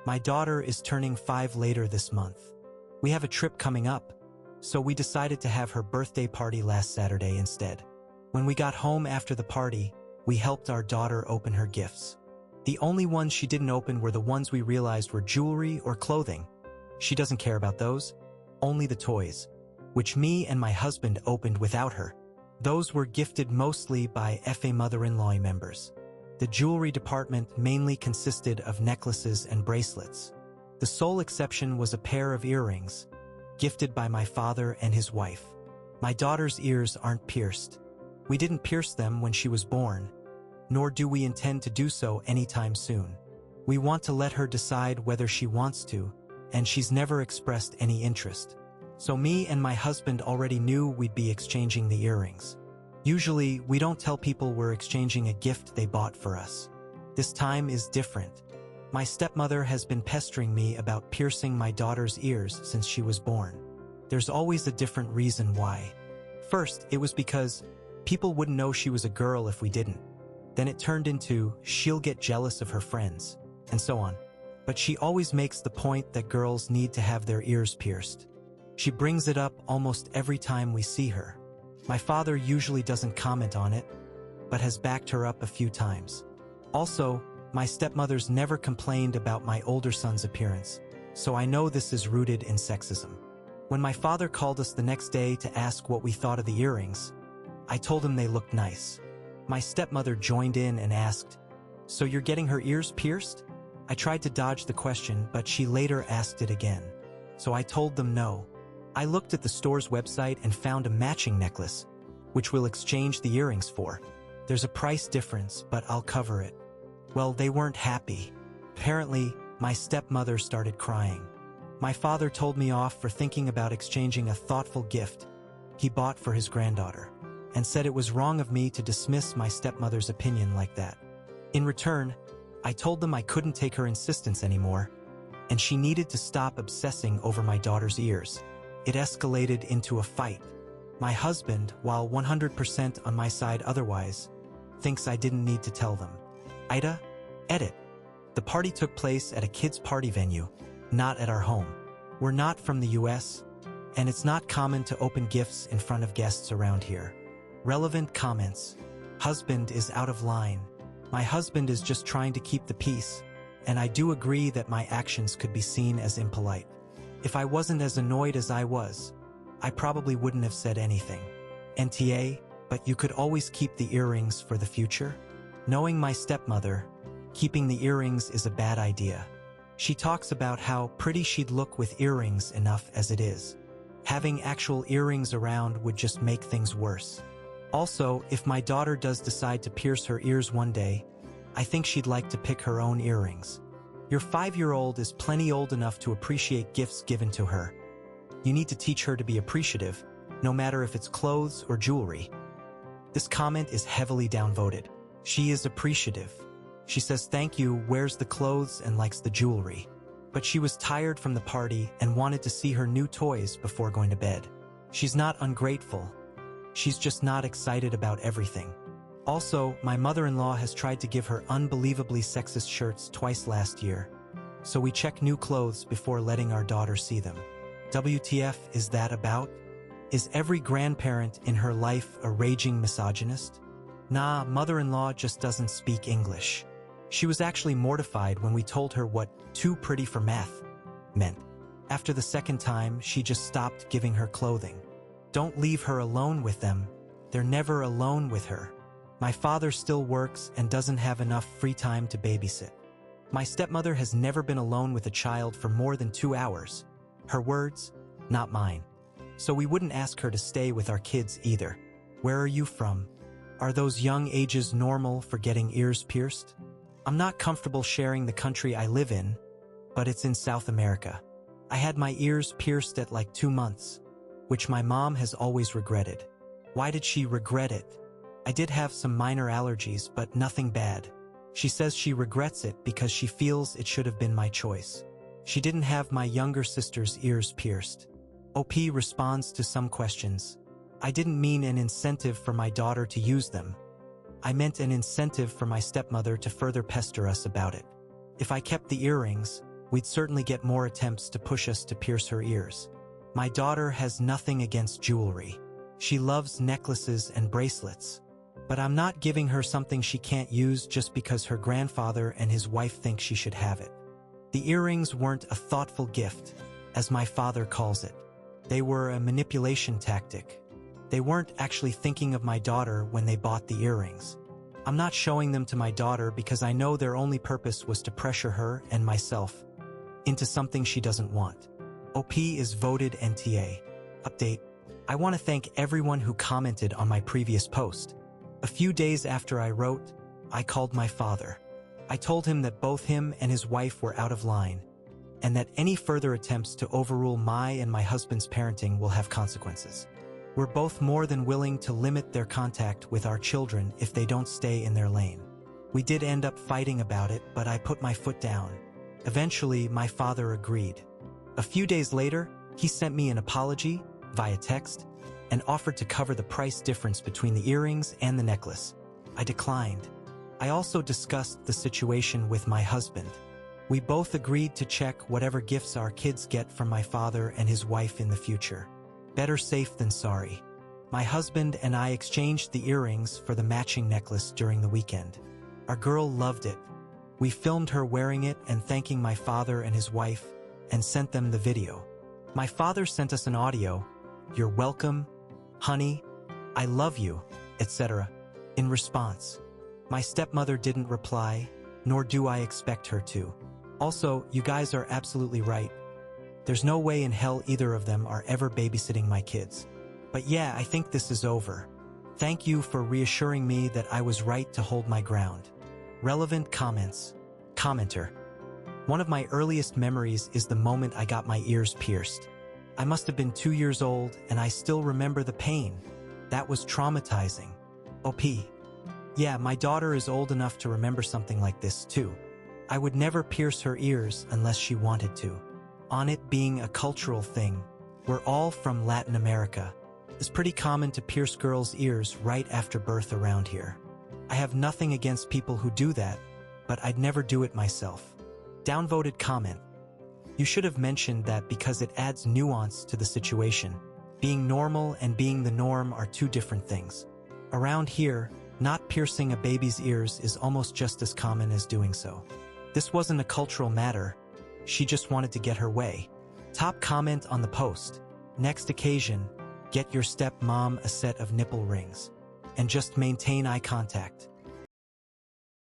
My daughter is turning 5 later this month. We have a trip coming up, so we decided to have her birthday party last Saturday instead. When we got home after the party, we helped our daughter open her gifts. The only ones she didn't open were the ones we realized were jewelry or clothing. She doesn't care about those, only the toys, which me and my husband opened without her. Those were gifted mostly by FA mother-in-law members. The jewelry department mainly consisted of necklaces and bracelets. The sole exception was a pair of earrings, gifted by my father and his wife. My daughter's ears aren't pierced. We didn't pierce them when she was born, nor do we intend to do so anytime soon. We want to let her decide whether she wants to, and she's never expressed any interest. So me and my husband already knew we'd be exchanging the earrings. Usually, we don't tell people we're exchanging a gift they bought for us. This time is different. My stepmother has been pestering me about piercing my daughter's ears since she was born. There's always a different reason why. First, it was because people wouldn't know she was a girl if we didn't. Then it turned into, she'll get jealous of her friends, and so on. But she always makes the point that girls need to have their ears pierced. She brings it up almost every time we see her. My father usually doesn't comment on it, but has backed her up a few times. Also, my stepmother's never complained about my older son's appearance, so I know this is rooted in sexism. When my father called us the next day to ask what we thought of the earrings, I told him they looked nice. My stepmother joined in and asked, "So you're getting her ears pierced?" I tried to dodge the question, but she later asked it again. So I told them no. I looked at the store's website and found a matching necklace, which we'll exchange the earrings for. There's a price difference, but I'll cover it. Well, they weren't happy. Apparently, my stepmother started crying. My father told me off for thinking about exchanging a thoughtful gift he bought for his granddaughter, and said it was wrong of me to dismiss my stepmother's opinion like that. In return, I told them I couldn't take her insistence anymore, and she needed to stop obsessing over my daughter's ears. It escalated into a fight. My husband, while 100% on my side otherwise, thinks I didn't need to tell them. Ida, edit. The party took place at a kids' party venue, not at our home. We're not from the US, and it's not common to open gifts in front of guests around here. Relevant comments. Husband is out of line. My husband is just trying to keep the peace, and I do agree that my actions could be seen as impolite. If I wasn't as annoyed as I was, I probably wouldn't have said anything. NTA, but you could always keep the earrings for the future? Knowing my stepmother, keeping the earrings is a bad idea. She talks about how pretty she'd look with earrings enough as it is. Having actual earrings around would just make things worse. Also, if my daughter does decide to pierce her ears one day, I think she'd like to pick her own earrings. Your 5-year-old is plenty old enough to appreciate gifts given to her. You need to teach her to be appreciative, no matter if it's clothes or jewelry. This comment is heavily downvoted. She is appreciative. She says thank you, wears the clothes, and likes the jewelry. But she was tired from the party and wanted to see her new toys before going to bed. She's not ungrateful. She's just not excited about everything. Also, my mother-in-law has tried to give her unbelievably sexist shirts twice last year, so we check new clothes before letting our daughter see them. WTF is that about? Is every grandparent in her life a raging misogynist? Nah, mother-in-law just doesn't speak English. She was actually mortified when we told her what "too pretty for math" meant. After the second time, she just stopped giving her clothing. Don't leave her alone with them. They're never alone with her. My father still works and doesn't have enough free time to babysit. My stepmother has never been alone with a child for more than 2 hours. Her words, not mine. So we wouldn't ask her to stay with our kids either. Where are you from? Are those young ages normal for getting ears pierced? I'm not comfortable sharing the country I live in, but it's in South America. I had my ears pierced at like 2 months, which my mom has always regretted. Why did she regret it? I did have some minor allergies, but nothing bad. She says she regrets it because she feels it should have been my choice. She didn't have my younger sister's ears pierced. OP responds to some questions. I didn't mean an incentive for my daughter to use them. I meant an incentive for my stepmother to further pester us about it. If I kept the earrings, we'd certainly get more attempts to push us to pierce her ears. My daughter has nothing against jewelry. She loves necklaces and bracelets. But I'm not giving her something she can't use just because her grandfather and his wife think she should have it. The earrings weren't a thoughtful gift, as my father calls it. They were a manipulation tactic. They weren't actually thinking of my daughter when they bought the earrings. I'm not showing them to my daughter because I know their only purpose was to pressure her and myself into something she doesn't want. OP is voted NTA. Update. I want to thank everyone who commented on my previous post. A few days after I wrote, I called my father. I told him that both him and his wife were out of line, and that any further attempts to overrule my and my husband's parenting will have consequences. We're both more than willing to limit their contact with our children if they don't stay in their lane. We did end up fighting about it, but I put my foot down. Eventually, my father agreed. A few days later, he sent me an apology via text and offered to cover the price difference between the earrings and the necklace. I declined. I also discussed the situation with my husband. We both agreed to check whatever gifts our kids get from my father and his wife in the future. Better safe than sorry. My husband and I exchanged the earrings for the matching necklace during the weekend. Our girl loved it. We filmed her wearing it and thanking my father and his wife and sent them the video. My father sent us an audio, "You're welcome, honey, I love you," etc. in response. My stepmother didn't reply, nor do I expect her to. Also, you guys are absolutely right. There's no way in hell either of them are ever babysitting my kids. But yeah, I think this is over. Thank you for reassuring me that I was right to hold my ground. Relevant comments. Commenter. One of my earliest memories is the moment I got my ears pierced. I must have been 2 years old, and I still remember the pain. That was traumatizing. OP. Yeah, my daughter is old enough to remember something like this too. I would never pierce her ears unless she wanted to. On it being a cultural thing, we're all from Latin America. It's pretty common to pierce girls' ears right after birth around here. I have nothing against people who do that, but I'd never do it myself. Downvoted comment. You should have mentioned that because it adds nuance to the situation. Being normal and being the norm are two different things. Around here, not piercing a baby's ears is almost just as common as doing so. This wasn't a cultural matter. She just wanted to get her way. Top comment on the post. Next occasion, get your stepmom a set of nipple rings. And just maintain eye contact.